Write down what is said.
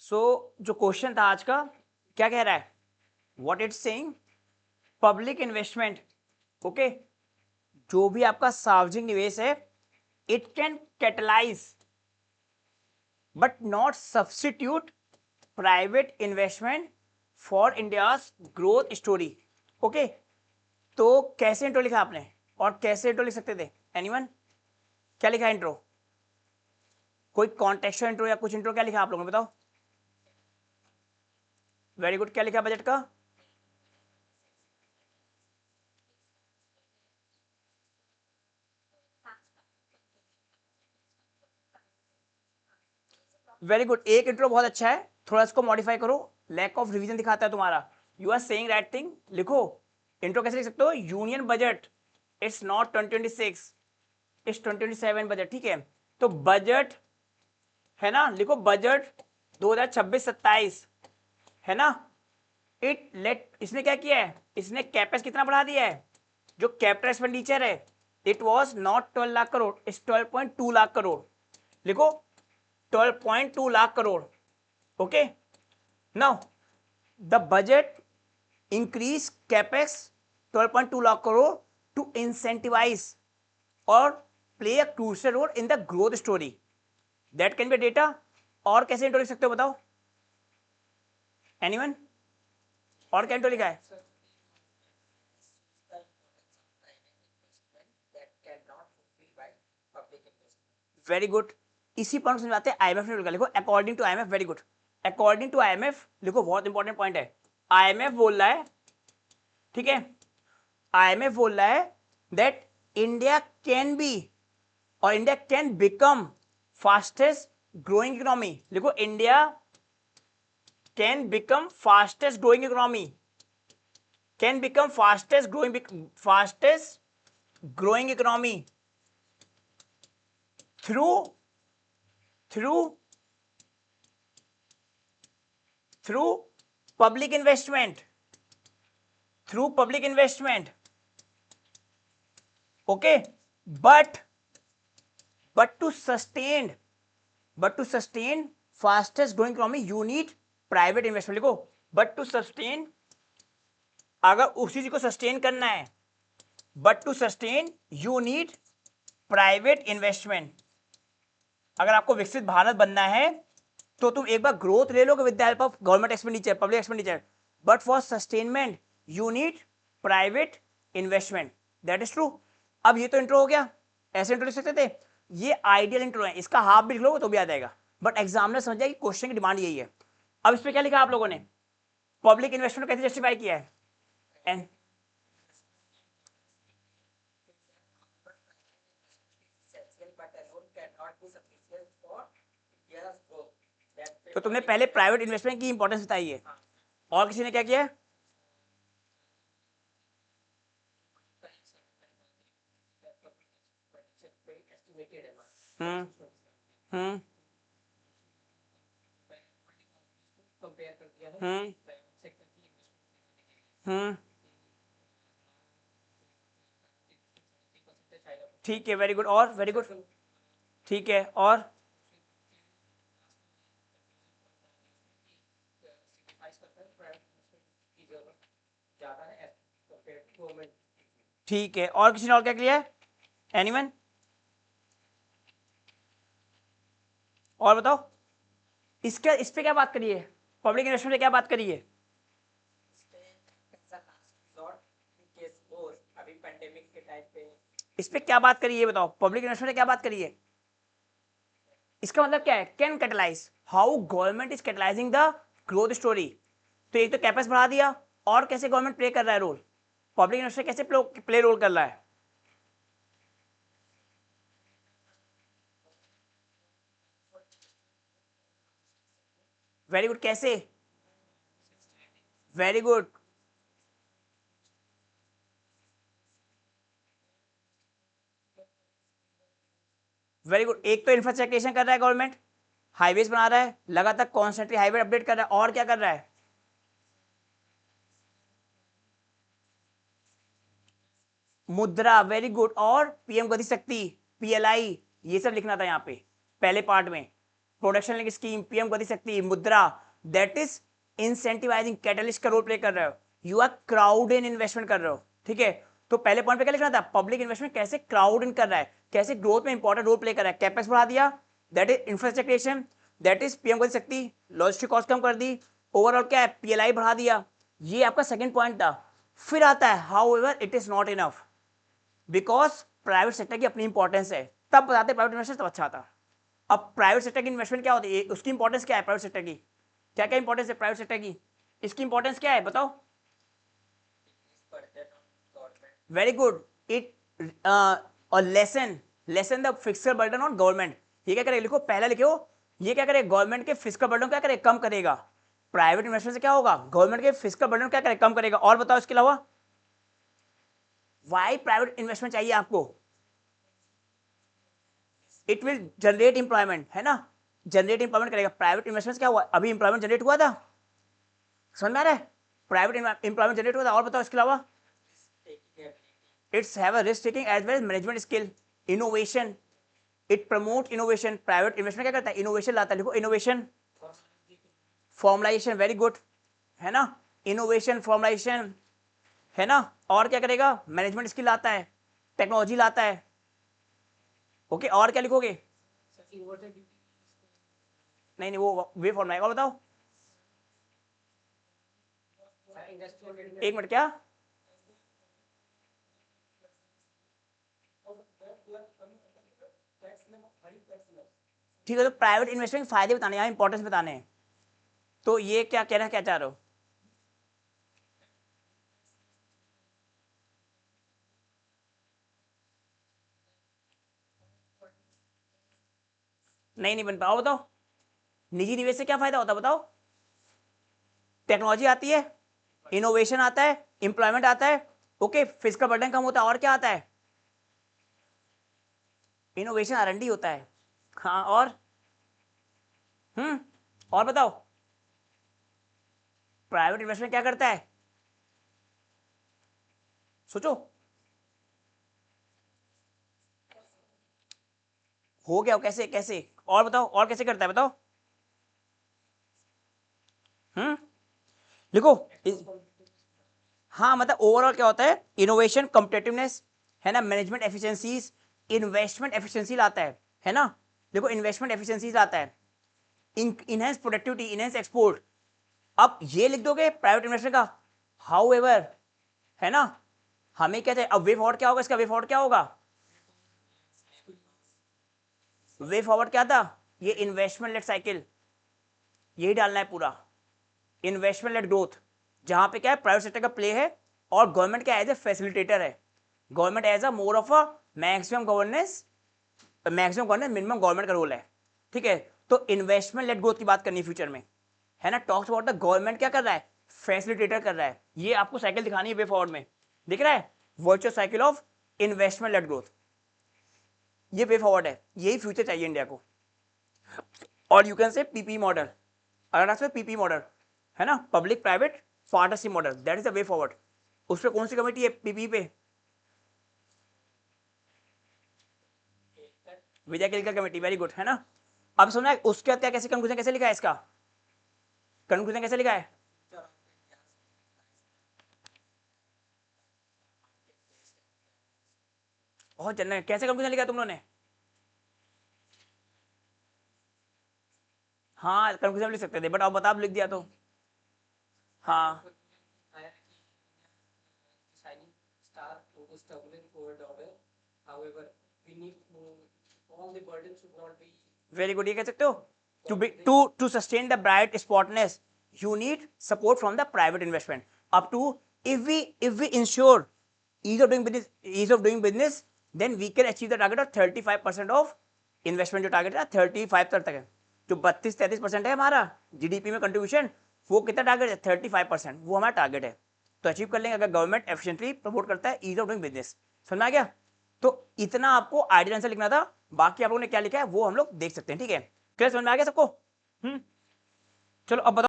जो क्वेश्चन था आज का, क्या कह रहा है? What it's saying, public investment, okay, जो भी आपका सार्वजनिक निवेश है, it can catalyse but not substitute private investment for India's growth story. Okay, तो कैसे इंट्रो लिखा आपने और कैसे इंट्रो लिख सकते थे? एनीवन, क्या लिखा है इंट्रो? कोई कॉन्टेक्स्चुअल इंट्रो या कुछ इंट्रो क्या लिखा आप लोगों ने, बताओ। वेरी गुड, क्या लिखा बजट का? वेरी गुड, एक इंट्रो बहुत अच्छा है, थोड़ा इसको मॉडिफाई करो, लैक ऑफ रिवीजन दिखाता है तुम्हारा। You are saying right thing, लिखो। इंट्रो कैसे लिख सकते हो? Union budget, it's not 2026, it's 2027 budget, ठीक है? तो बजट है ना, लिखो बजट 2026-27, है ना? इट लेट, इसने क्या किया है? इसने कैपेक्स कितना बढ़ा दिया है? जो कैपिटल एक्सपेंडिचर है, it was not 12 lakh crore, it's 12.2 lakh crore. लिखो 12.2 lakh crore. Okay, now the budget increase capex 12.2 lakh crore to incentivize or play a crucial role in the growth story that can be data। और कैसे इंट्रो लिख सकते हो बताओ? एनीवन, और क्या इंट्रो लिखा है? वेरी गुड, इसी पॉइंट समझाते हैं। आईएमएफ ने लिखो according to IMF, very good, according to IMF लिखो, बहुत इंपॉर्टेंट पॉइंट है। आईएमएफ बोल रहा है, ठीक है, आईएमएफ बोल रहा है दैट इंडिया कैन बी और India can become fastest growing economy. लिखो India can become fastest growing economy, can become fastest growing economy through through through public investment, through public investment. Okay, but but to sustain but to sustain fastest growing economy you need private investment। लिखो but to sustain, अगर उसी चीज को sustain करना है, but to sustain you need private investment। अगर आपको विकसित भारत बनना है तो तुम एक बार ग्रोथ ले लोगे with the help of government expenditure, public expenditure, but for sustainment you need private investment. That is true. अब ये तो इंट्रो हो गया, ऐसे इंट्रो लिख सकते थे, ये आइडियल इंट्रो है, इसका हाफ भी लिख लो तो भी आ जाएगा, बट एग्जामिनर समझ जाए कि क्वेश्चन की डिमांड यही है। अब इस पर क्या लिखा आप लोगों ने? पब्लिक इन्वेस्टमेंट कैसे जस्टिफाई किया है? एंड तो तुमने पहले प्राइवेट इन्वेस्टमेंट की इंपॉर्टेंस बताई है, और किसी ने क्या किया? हम्म हम्म हम्म हम्म ठीक है, वेरी गुड, और वेरी गुड, ठीक है, और ठीक है, और किसी ने और क्या किया है? एनीवन, और बताओ। इसका इस पे क्या बात करी है? पब्लिक इन्वेस्टमेंट पे क्या बात करी है? इस पे क्या बात करी है बताओ? पब्लिक इन्वेस्टमेंट पे क्या बात करी है? इसका मतलब क्या है? Can catalyse, how government is catalysing the growth story. तो एक तो कैपेक्स बढ़ा दिया, और कैसे गवर्नमेंट प्ले कर रहा है रोल, पब्लिक इन्वेस्टमेंट कैसे प्ले रोल कर रहा है? वेरी गुड, कैसे? वेरी गुड, वेरी गुड, एक तो इंफ्रास्ट्रक्चर कर रहा है गवर्नमेंट, हाईवेज बना रहा है, लगातार कॉन्स्टेंटली हाईवे अपडेट कर रहा है, और क्या कर रहा है? मुद्रा, वेरी गुड, और पीएम गति शक्ति, पीएलआई, ये सब लिखना था यहाँ पे पहले पार्ट में। Production link scheme, PM Gati Shakti, Mudra, that is incentivising, catalyst का रोल प्ले कर रहे हो, you are crowd in investment कर रहे हो, ठीक है। तो पहले पॉइंट पे क्या लिखना था, पब्लिक इन्वेस्टमेंट कैसे क्राउड इन कर रहा है, कैसे ग्रोथ में इंपॉर्टेंट रोल प्ले कर रहा है, कैपेक्स बढ़ा दिया, that is infrastructure, that is PM Gati शक्ति, लॉजिस्टिक कॉस्ट कम कर दी, ओवरऑल क्या है, पीएलआई बढ़ा दिया, ये आपका सेकंड पॉइंट था। फिर आता है however it is not enough, because private sector की अपनी इंपॉर्टेंस है, तब बताते प्राइवेट इन्वेस्टमेंट तब अच्छा था। अब प्राइवेट सेक्टर की इन्वेस्टमेंट क्या होती है, उसकी इंपॉर्टेंस क्या है, प्राइवेट सेक्टर की क्या क्या इंपॉर्टेंस है प्राइवेट सेक्टर की, इसकी इंपॉर्टेंस क्या है बताओ। Very good, it lesson the fiscal burden on government. ये क्या करेगा, लिखो पहले लिखो, ये क्या करेगा, गवर्नमेंट के फिस्कल बर्डन क्या करेगा, कम करेगा। प्राइवेट इन्वेस्टमेंट से क्या होगा, गवर्नमेंट के फिस्कल बर्डन क्या करेगा, कम करेगा। और बताओ इसके अलावा वाई प्राइवेट इन्वेस्टमेंट चाहिए आपको, इट विल जनरेट इंप्लॉयमेंट, है ना, जनरेट इंप्लॉयमेंट करेगा। प्राइवेट इन्वेस्टमेंट क्या हुआ, अभी इंप्लॉयमेंट जनरेट हुआ था, समझ में आ रहा है, प्राइवेट इंप्लॉयमेंट जनरेट हुआ था। और बताओ इसके अलावा it's have a risk taking as well as management skill, innovation, it promote innovation. Private investment क्या करता है, इनोवेशन लाता है, लिखो इनोवेशन, फॉर्मलाइजेशन, वेरी गुड, है ना, इनोवेशन फॉर्मलाइजेशन, है ना। और क्या करेगा, मैनेजमेंट स्किल लाता है, टेक्नोलॉजी लाता है, ओके। और क्या लिखोगे, नहीं नहीं वो वे फॉर्म आएगा, बताओ एक मिनट, क्या ठीक है, तो प्राइवेट इन्वेस्टमेंट के फायदे बताने, यहाँ इंपॉर्टेंस बताने हैं। तो ये क्या कहना, क्या चाह रहे हो, नहीं बन पाओ, बताओ निजी निवेश से क्या फायदा होता है बताओ, टेक्नोलॉजी आती है, इनोवेशन आता है, इंप्लॉयमेंट आता है, ओके, फिजिकल बर्डन कम होता है, और क्या आता है, इनोवेशन आरएनडी होता है, हाँ। हम्म और बताओ प्राइवेट इन्वेस्टमेंट क्या करता है, सोचो, हो गया कैसे कैसे, और बताओ और कैसे करता है बताओ, हम्म लिखो हाँ, मतलब ओवरऑल क्या होता है, इनोवेशन, कॉम्पिटिटिवनेस, है ना, मैनेजमेंट एफिशिएंसीज, इन्वेस्टमेंट एफिशिएंसी लाता है ना, देखो इन्वेस्टमेंट एफिशिएंसीज आता है, इनहेंस प्रोडक्टिविटी, इनहेंस एक्सपोर्ट। अब ये लिख दोगे प्राइवेट इन्वेस्टर का, हाउ एवर, है ना, हमें क्या चाहिए, अब वे फॉरवर्ड क्या होगा, इसका वे फॉरवर्ड क्या होगा, वे फॉरवर्ड क्या था, ये इन्वेस्टमेंट लेड साइकिल, यही डालना है पूरा, इन्वेस्टमेंट लेड ग्रोथ, जहां पे क्या है प्राइवेट सेक्टर का प्ले है, और गवर्नमेंट क्या एज ए फैसिलिटेटर है, government as a more of a maximum governance, minimum government का रोल है, ठीक है। तो इन्वेस्टमेंट लेड ग्रोथ की बात करनी है फ्यूचर में, है ना, टॉक्स अबाउट द गवर्नमेंट क्या कर रहा है, फैसिलिटेटर कर रहा है, ये आपको साइकिल दिखानी है वे फॉरवर्ड में, दिख रहा है, virtual cycle of investment led growth, ये वे फॉरवर्ड है, यही फ्यूचर चाहिए इंडिया को। और you can say PP model, अगर आप पीपी मॉडल, है ना, public private partnership model, that is the way forward. उस पर कौन सी कमेटी है पीपी पे, विजय केलकर कमेटी, वेरी गुड, है ना। अब सुना है उसके बाद क्या, कैसे कंक्लूजन कैसे लिखा है इसका, कंक्लूजन कैसे लिखा है, बहुत जनरल, कैसे कंक्लूजन लिखा तुम लोगों ने, हाँ कंक्लूजन लिख सकते थे, बट अब बता लिख दिया तो, हाँ वेरी गुड, ये कह सकते हो, to sustain the bright spotness you need support from the private investment, up to if we ensure ease of doing business then we can achieve the target of 35% of investment, जो target है 35 तक है, जो 32-33% है हमारा GDP में contribution, वो कितना टारगेट है 35%, वो हमारा टारगेट है, तो अचीव कर लेंगे अगर गवर्नमेंट एफिशिएंटली प्रमोट करता है ईज ऑफ डूइंग बिजनेस, समझ आ गया। तो इतना आपको आइडियल आंसर लिखना था, बाकी आप लोगों ने क्या लिखा है वो हम लोग देख सकते हैं, ठीक है, क्लियर, समझ में आ गया सबको, चलो अब बताओ।